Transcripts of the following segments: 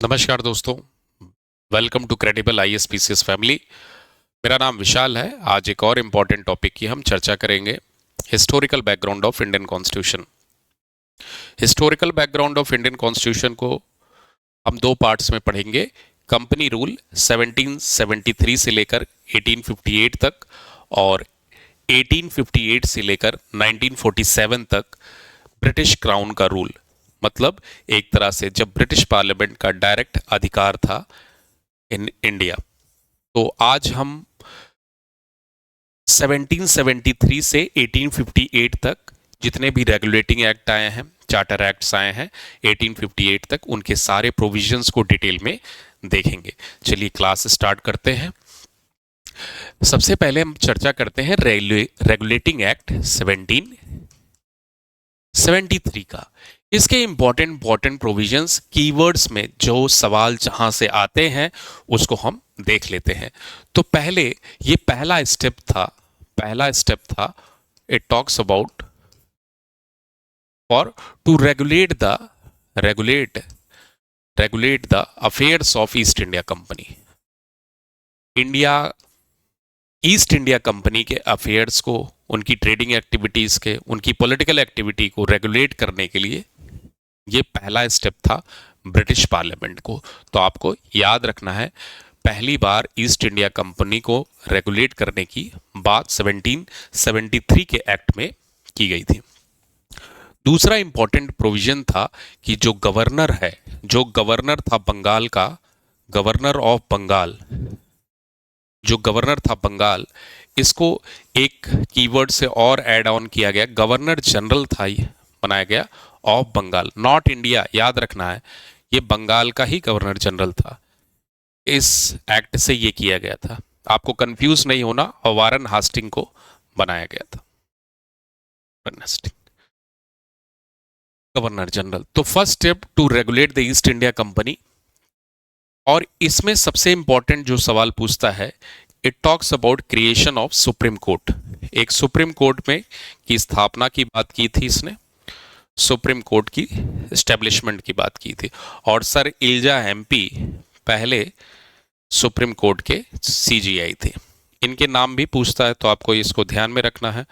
नमस्कार दोस्तों। Welcome to credible ISPCS family. मेरा नाम विशाल है। आज एक और इम्पॉर्टेंट टॉपिक की हम चर्चा करेंगे, historical background of Indian constitution. Historical background of Indian constitution को हम दो पार्ट्स में पढ़ेंगे। कंपनी रूल 1773 से लेकर 1858 तक और 1858 से लेकर 1947 तक ब्रिटिश क्राउन का रूल, मतलब एक तरह से जब ब्रिटिश पार्लियामेंट का डायरेक्ट अधिकार था इन इंडिया। तो आज हम 1773 से 1858 तक जितने भी रेगुलेटिंग एक्ट आए हैं, चार्टर एक्ट्स आए हैं 1858 तक, उनके सारे प्रोविजंस को डिटेल में देखेंगे। चलिए क्लास स्टार्ट करते हैं। सबसे पहले हम चर्चा करते हैं रेगुलेटिंग एक्ट 1773 का। इसके इंपॉर्टेंट प्रोविजंस, कीवर्ड्स में जो सवाल जहां से आते हैं उसको हम देख लेते हैं। तो पहले ये पहला स्टेप था it talks about for to regulate the affairs of East India Company. East India Company के अफेयर्स को, उनकी ट्रेडिंग एक्टिविटीज के, उनकी पॉलिटिकल एक्टिविटी को रेगुलेट करने के लिए ये पहला स्टेप था ब्रिटिश पार्लियामेंट को। तो आपको याद रखना है, पहली बार ईस्ट इंडिया कंपनी को रेगुलेट करने की बात 1773 के एक्ट में की गई थी। दूसरा इंपॉर्टेंट प्रोविजन था कि जो गवर्नर था बंगाल का, गवर्नर था बंगाल, इसको एक कीवर्ड से और ऐड ऑन किया गया, गवर्नर जनरल था ये बनाया गया ऑफ बंगाल, नॉट इंडिया। याद रखना है, ये बंगाल का ही गवर्नर जनरल था। इस एक्ट से ये किया गया था, आपको कंफ्यूज नहीं होना। और वारन हास्टिंग को बनाया गया था गवर्नर जनरल। तो first step to regulate the East India Company. और इसमें सबसे इंपॉर्टेंट जो सवाल पूछता है, it talks about creation of supreme court. एक सुप्रीम कोर्ट में की स्थापना की बात की थी इसने, सुप्रीम कोर्ट की एस्टेब्लिशमेंट की बात की थी। और सर इल्जा एमपी पहले सुप्रीम कोर्ट के सीजीआई थे। इनके नाम भी पूछता है, तो आपको इसको ध्यान में रखना है।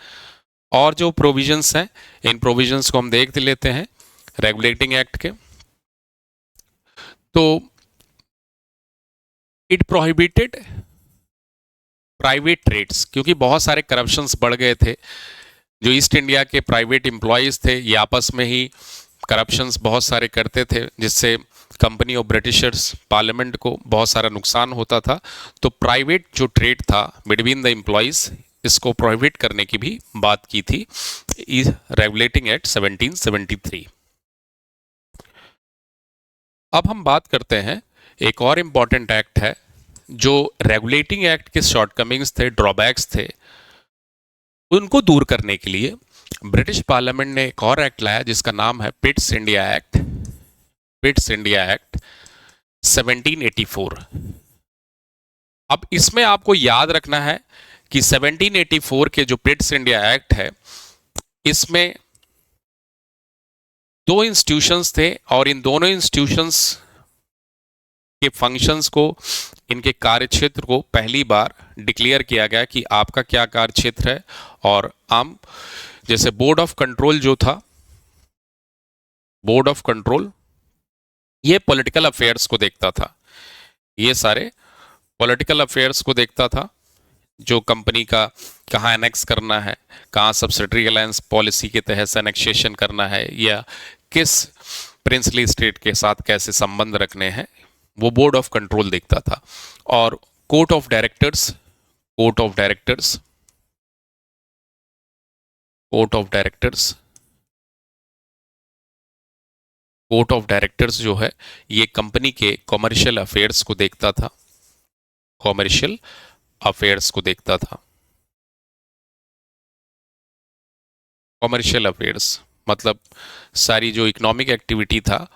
और जो प्रोविजंस हैं, इन प्रोविजंस को हम देख लेते हैं रेगुलेटिंग एक्ट के। तो इट प्रोहिबिटेड प्राइवेट ट्रेड्स, क्योंकि बहुत सारे करप्शंस बढ़ गए थे। जो ईस्ट इंडिया के प्राइवेट एम्प्लॉयज़ थे ये आपस में ही करप्शंस बहुत सारे करते थे, जिससे कंपनी और ब्रिटिशर्स पार्लियामेंट को बहुत सारा नुकसान होता था। तो प्राइवेट जो ट्रेड था बिटवीन द एम्प्लॉयज़, इसको प्रोहिबिट करने की भी बात की थी रेगुलेटिंग एक्ट 1773। अब हम बात करते हैं, एक और इम्पॉर्टेंट एक्ट है जो रेगुलेटिंग एक्ट के शॉर्टकमिंग्स थे, ड्रॉबैक्स थे, उनको दूर करने के लिए ब्रिटिश पार्लियामेंट ने एक और एक्ट लाया जिसका नाम है पिट्स इंडिया एक्ट 1784। अब इसमें आपको याद रखना है कि 1784 के जो पिट्स इंडिया एक्ट है, इसमें दो इंस्टीट्यूशंस थे और इन दोनों इंस्टीट्यूशंस के फंक्शंस को, इनके कार्य क्षेत्र को पहली बार डिक्लेयर किया गया कि आपका क्या कार्य क्षेत्र है। और आम जैसे बोर्ड ऑफ कंट्रोल जो था, बोर्ड ऑफ कंट्रोल ये पॉलिटिकल अफेयर्स को देखता था, ये सारे पॉलिटिकल अफेयर्स को देखता था। जो कंपनी का कहाँ एनेक्स करना है, कहाँ सब्सिडरी अलायंस पॉलिसी के तहत एनेक्सेशन करना है, या किस प्रिंसली स्टेट के साथ कैसे संबंध रखने हैं, वो बोर्ड ऑफ कंट्रोल देखता था। और कोर्ट ऑफ डायरेक्टर्स जो है, ये कंपनी के कॉमर्शियल अफेयर्स को देखता था, कॉमर्शियल अफेयर्स मतलब सारी जो इकोनॉमिक एक्टिविटी था।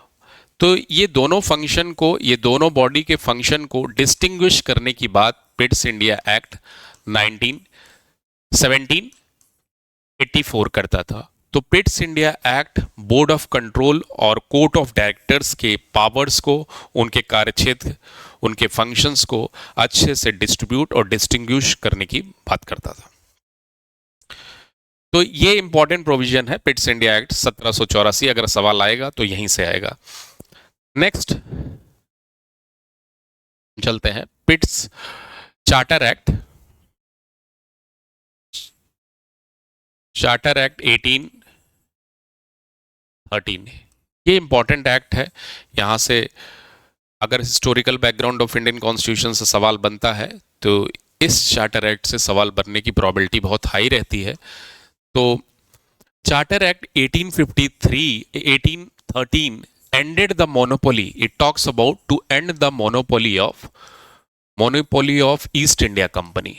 तो ये दोनों फंक्शन को, ये दोनों बॉडी के फंक्शन को डिस्टिंग्विश करने की बात पिट्स इंडिया एक्ट 1784 करता था। तो Pitt's India act board of control और कोर्ट ऑफ डायरेक्टर्स के पावर्स को, उनके कार्यक्षेत्र, उनके फंक्शंस को अच्छे से डिस्ट्रीब्यूट और डिस्टिंग्विश करने की बात करता था। तो ये इंपॉर्टेंट प्रोविजन है पिट्स इंडिया एक्ट 1784। अगर सवाल आएगा तो यहीं से आएगा। नेक्स्ट चलते हैं पिट्स चार्टर एक्ट। चार्टर एक्ट 1813, ये इंपॉर्टेंट एक्ट है। यहां से अगर historical background of Indian constitution से सवाल बनता है तो इस चार्टर एक्ट से सवाल बनने की प्रोबेबिलिटी बहुत हाई रहती है। तो charter act 1813 ended the monopoly. It talks about to end the monopoly of East India Company.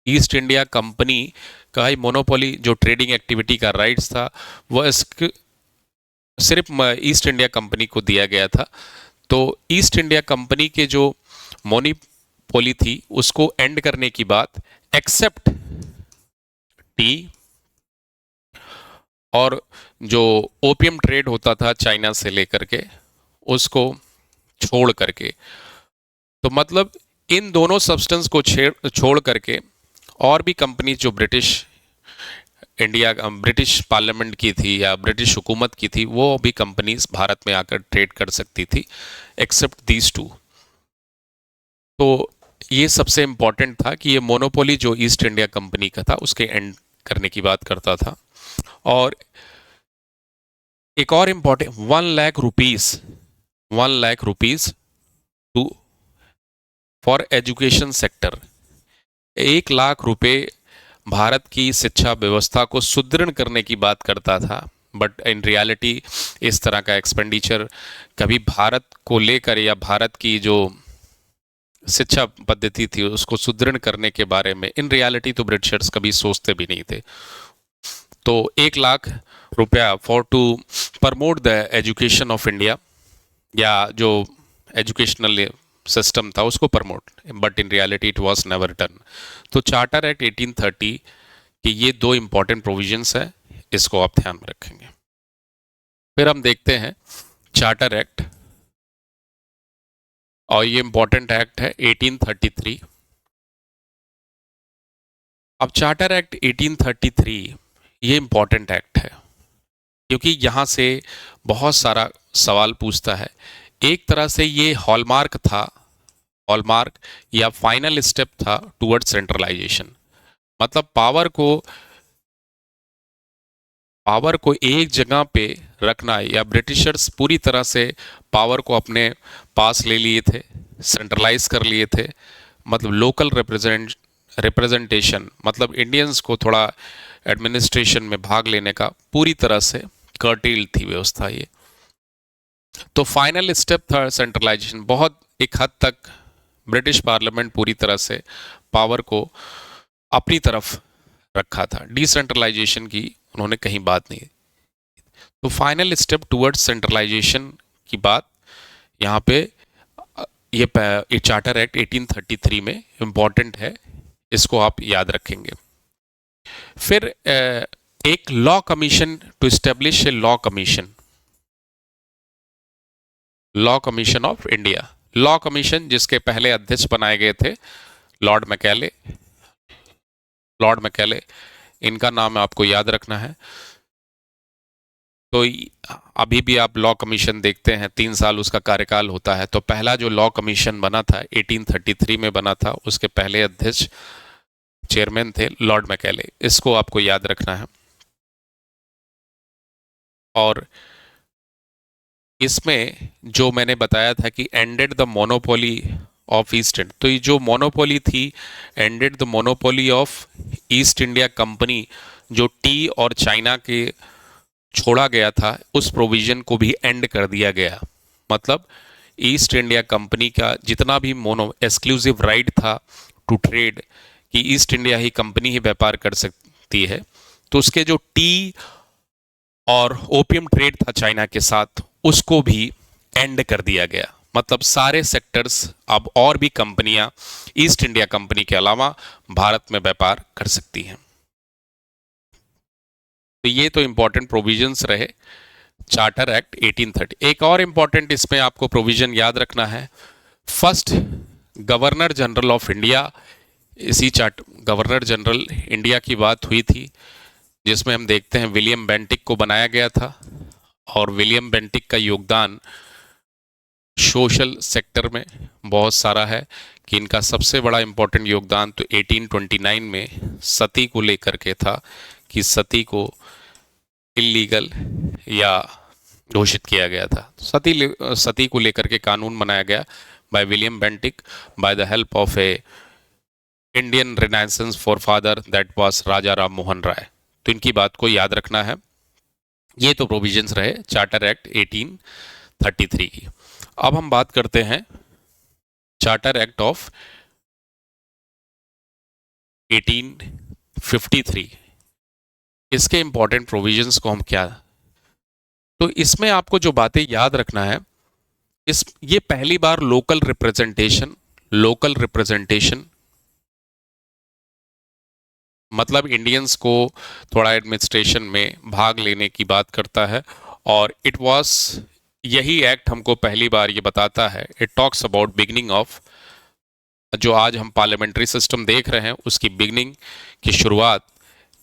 East India company का ही मोनोपोली, जो ट्रेडिंग एक्टिविटी का राइट्स था वह सिर्फ ईस्ट इंडिया कंपनी को दिया गया था। तो ईस्ट इंडिया कंपनी के जो मोनोपोली थी उसको एंड करने की बात, एक्सेप्ट टी और जो ओपियम ट्रेड होता था चाइना से लेकर के, उसको छोड़ करके। तो मतलब इन दोनों सब्सटेंस को छोड़ करके और भी कंपनी जो ब्रिटिश पार्लियामेंट की थी या ब्रिटिश हुकूमत की थी, वो भी कंपनीज भारत में आकर ट्रेड कर सकती थी, एक्सेप्ट दीज टू। तो ये सबसे इंपॉर्टेंट था कि ये मोनोपोली जो ईस्ट इंडिया कंपनी का था उसके एंड करने की बात करता था। और एक और important, 1 lakh rupees to for education sector. 1 lakh रुपए भारत की शिक्षा व्यवस्था को सुदृढ़ करने की बात करता था। बट इन रियलिटी इस तरह का एक्सपेंडिचर कभी भारत को लेकर या भारत की जो शिक्षा पद्धति थी उसको सुदृढ़ करने के बारे में इन रियलिटी तो ब्रिटिशर्स कभी सोचते भी नहीं थे। तो 1 लाख रुपया for to promote the education of India, या जो एजुकेशनल सिस्टम था उसको promote, but in reality it was never done. तो चार्टर एक्ट 1830 कि ये 2 इंपॉर्टेंट प्रोविजंस है, इसको आप ध्यान में रखेंगे। फिर हम देखते हैं चार्टर एक्ट, और ये इंपॉर्टेंट एक्ट है 1833। अब चार्टर एक्ट 1833 ये इंपॉर्टेंट एक्ट है क्योंकि यहाँ से बहुत सारा सवाल पूछता है। एक तरह से ये हॉलमार्क था, हॉलमार्क या फाइनल स्टेप था टुवर्ड सेंट्रलाइजेशन। मतलब पावर को एक जगह पे रखना, या ब्रिटिशर्स पूरी तरह से पावर को अपने पास ले लिए थे, सेंट्रलाइज कर लिए थे। मतलब लोकल रिप्रेजेंटेशन, मतलब इंडियंस को थोड़ा एडमिनिस्ट्रेशन में भाग लेने का पूरी तरह से कर्टेल थी व्यवस्था ये। तो फाइनल स्टेप था सेंट्रलाइजेशन। बहुत एक हद तक ब्रिटिश पार्लियामेंट पूरी तरह से पावर को अपनी तरफ रखा था, डिसेंट्रलाइजेशन की उन्होंने कहीं बात नहीं। तो फाइनल स्टेप टुवर्ड्स सेंट्रलाइजेशन की बात यहाँ पे ये चार्टर एक्ट 1833 में इंपॉर्टेंट है, इसको आप याद रखेंगे। फिर एक law commission to establish a law commission of India. Law commission जिसके पहले अध्यक्ष बनाए गए थे लॉर्ड मैकेले, इनका नाम आपको याद रखना है। तो अभी भी आप लॉ कमीशन देखते हैं 3 साल उसका कार्यकाल होता है। तो पहला जो लॉ कमीशन बना था 1833 में बना था, उसके पहले अध्यक्ष चेयरमैन थे लॉर्ड मैकेले, इसको आपको याद रखना है। और इसमें जो मैंने बताया था कि ended the monopoly of East India, तो ये जो मोनोपोली थी, ended the monopoly of East India company, जो टी और चाइना के छोड़ा गया था, उस प्रोविजन को भी एंड कर दिया गया। मतलब ईस्ट इंडिया कंपनी का जितना भी एक्सक्लूसिव राइट था टू ट्रेड, कि ईस्ट इंडिया ही कंपनी ही व्यापार कर सकती है, तो उसके जो टी और ओपियम ट्रेड था चाइना के साथ, उसको भी एंड कर दिया गया। मतलब सारे सेक्टर्स अब और भी कंपनियां ईस्ट इंडिया कंपनी के अलावा भारत में व्यापार कर सकती हैं। तो ये तो इंपॉर्टेंट प्रोविजंस रहे चार्टर एक्ट 1830। एक और इंपॉर्टेंट इसमें आपको प्रोविजन याद रखना है, first governor general of India. इसी चार्ट गवर्नर जनरल इंडिया की बात हुई थी, जिसमें हम देखते हैं विलियम बेंटिक को बनाया गया था। और विलियम बेंटिक का योगदान सोशल सेक्टर में बहुत सारा है, कि इनका सबसे बड़ा इंपॉर्टेंट योगदान तो 1829 में सती को लेकर के था, कि सती को इलीगल या घोषित किया गया था। सती को लेकर के कानून बनाया गया by William Bentinck by the help of a Indian renaissance forefather that was Raja Ram Mohan Roy. तो इनकी बात को याद रखना है। ये तो प्रोविजंस रहे चार्टर एक्ट 1833 की। अब हम बात करते हैं चार्टर एक्ट ऑफ 1853। इसके इंपॉर्टेंट प्रोविजंस को हम क्या, तो इसमें आपको जो बातें याद रखना है, ये पहली बार लोकल रिप्रेजेंटेशन मतलब इंडियंस को थोड़ा एडमिनिस्ट्रेशन में भाग लेने की बात करता है। और इट वाज, यही एक्ट हमको पहली बार ये बताता है, it talks about beginning of, जो आज हम पार्लियामेंट्री सिस्टम देख रहे हैं उसकी बिगिनिंग की शुरुआत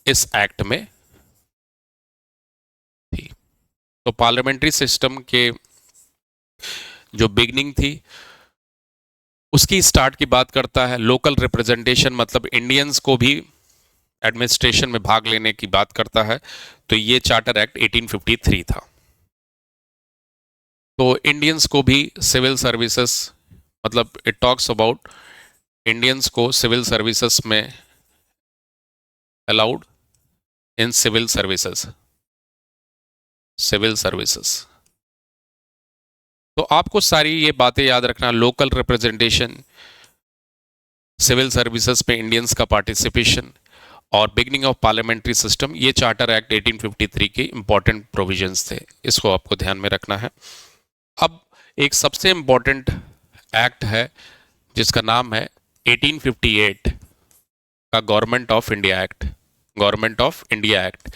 इस एक्ट में थी। तो पार्लियामेंट्री सिस्टम के जो बिगिनिंग थी उसकी स्टार्ट की बात करता है। लोकल रिप्रेजेंटेशन मतलब इंडियंस को भी एडमिनिस्ट्रेशन में भाग लेने की बात करता है। तो ये चार्टर एक्ट 1853 था। तो इंडियंस को भी सिविल सर्विसेज, मतलब इट टॉक्स अबाउट इंडियंस को सिविल सर्विसेज में अलाउड इन सिविल सर्विसेज। तो आपको सारी ये बातें याद रखना, लोकल रिप्रेजेंटेशन, सिविल सर्विसेज में इंडियंस का पार्टिसिपेशन और बिगनिंग ऑफ पार्लियामेंट्री सिस्टम, ये चार्टर एक्ट 1853 के इंपॉर्टेंट प्रोविजंस थे। इसको आपको ध्यान में रखना है। अब एक सबसे इंपॉर्टेंट एक्ट है जिसका नाम है 1858 का गवर्नमेंट ऑफ इंडिया एक्ट।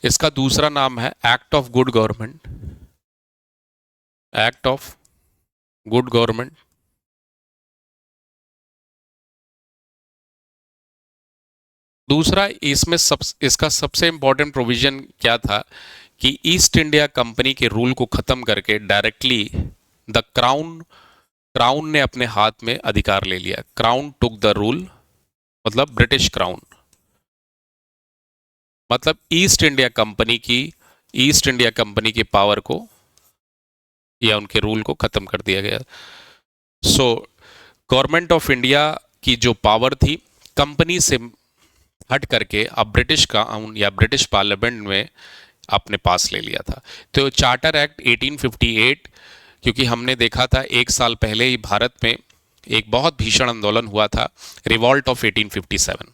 इसका दूसरा नाम है एक्ट ऑफ गुड गवर्नमेंट। दूसरा इसमें इसका सबसे इंपॉर्टेंट प्रोविजन क्या था कि ईस्ट इंडिया कंपनी के रूल को खत्म करके डायरेक्टली द क्राउन ने अपने हाथ में अधिकार ले लिया। क्राउन टुक द रूल, मतलब ब्रिटिश क्राउन, मतलब ईस्ट इंडिया कंपनी की पावर को या उनके रूल को खत्म कर दिया गया। सो गवर्नमेंट ऑफ इंडिया की जो पावर थी कंपनी से हट करके अब ब्रिटिश कानून या ब्रिटिश पार्लियामेंट में अपने पास ले लिया था। तो चार्टर एक्ट 1858, क्योंकि हमने देखा था एक साल पहले ही भारत में एक बहुत भीषण आंदोलन हुआ था, रिवॉल्ट ऑफ 1857।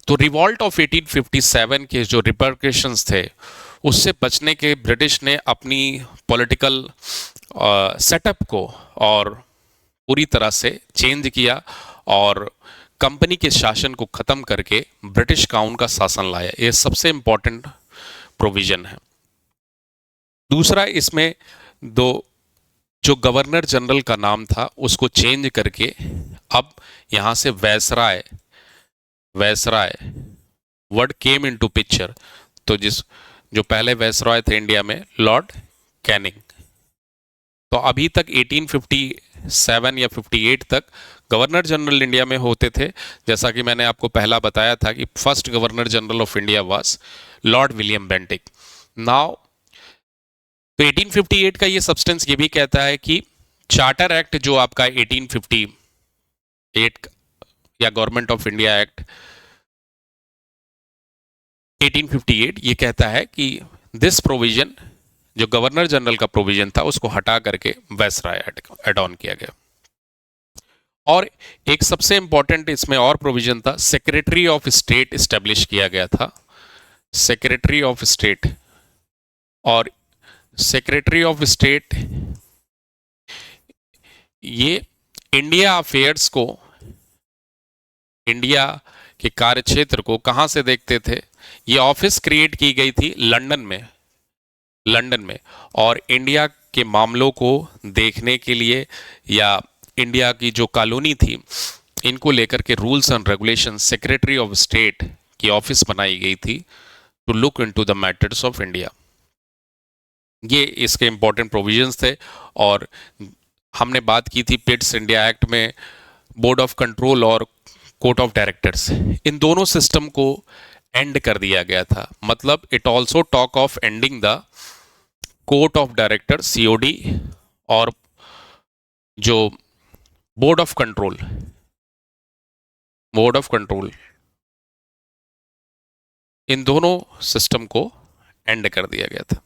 तो रिवॉल्ट ऑफ 1857 के जो रिपरकशंस थे उससे बचने के ब्रिटिश ने अपनी पॉलिटिकल सेटअप को और पूरी तरह से चेंज किया और कंपनी के शासन को खत्म करके ब्रिटिश काउन का शासन लाया। ये सबसे इंपॉर्टेंट प्रोविजन है। दूसरा, इसमें जो गवर्नर जनरल का नाम था उसको चेंज करके अब यहां से वैसराय वर्ड केम इनटू पिक्चर। तो जो पहले वैसराय थे इंडिया में, लॉर्ड कैनिंग। तो अभी तक 1857 या 58 तक गवर्नर जनरल इंडिया में होते थे। जैसा कि मैंने आपको पहला बताया था कि first governor general of India was Lord William Bentinck. Now तो 1858 का ये सब्सटेंस ये भी कहता है कि चार्टर एक्ट जो आपका 1858 या गवर्नमेंट ऑफ इंडिया एक्ट 1858 ये कहता है कि दिस प्रोविजन, जो गवर्नर जनरल का प्रोविजन था उसको हटा करके वायसराय एड ऑन किया गया। और एक सबसे इंपॉर्टेंट इसमें और प्रोविजन था, सेक्रेटरी ऑफ स्टेट एस्टेब्लिश किया गया था। सेक्रेटरी ऑफ स्टेट, और सेक्रेटरी ऑफ स्टेट ये इंडिया अफेयर्स को, इंडिया के कार्यक्षेत्र को कहां से देखते थे, ये ऑफिस क्रिएट की गई थी लंदन में, और इंडिया के मामलों को देखने के लिए, या इंडिया की जो कॉलोनी थी इनको लेकर के rules and regulation secretary of state की ऑफिस बनाई गई थी to look into the matters of India. ये इसके इंपॉर्टेंट प्रोविजंस थे। और हमने बात की थी पिट्स इंडिया एक्ट में बोर्ड ऑफ कंट्रोल और कोर्ट ऑफ डायरेक्टर्स, इन दोनों सिस्टम को एंड कर दिया गया था। मतलब it also talk of ending the court of director COD और जो बोर्ड ऑफ कंट्रोल, इन दोनों सिस्टम को एंड कर दिया गया था।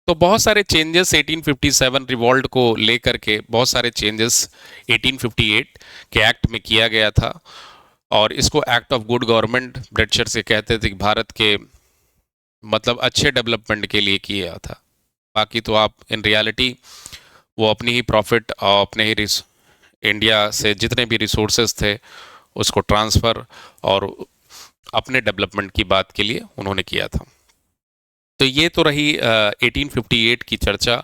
तो बहुत सारे चेंजेस 1857 रिवॉल्ट को लेकर के, बहुत सारे चेंजेस 1858 के एक्ट में किया गया था, और इसको act of good government britisher से कहते थे कि भारत के मतलब अच्छे डेवलपमेंट के लिए किया था। बाकी तो आप इन रियलिटी वो अपनी ही प्रॉफिट और अपने ही इंडिया से जितने भी रिसोर्सेज थे उसको ट्रांसफ़र और अपने डेवलपमेंट की बात के लिए उन्होंने किया था। तो ये तो रही 1858 की चर्चा।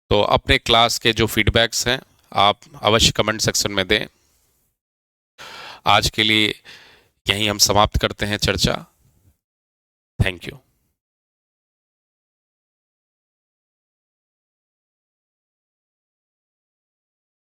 तो अपने क्लास के जो फीडबैक्स हैं आप अवश्य कमेंट सेक्शन में दें। आज के लिए यहीं हम समाप्त करते हैं चर्चा। Thank you.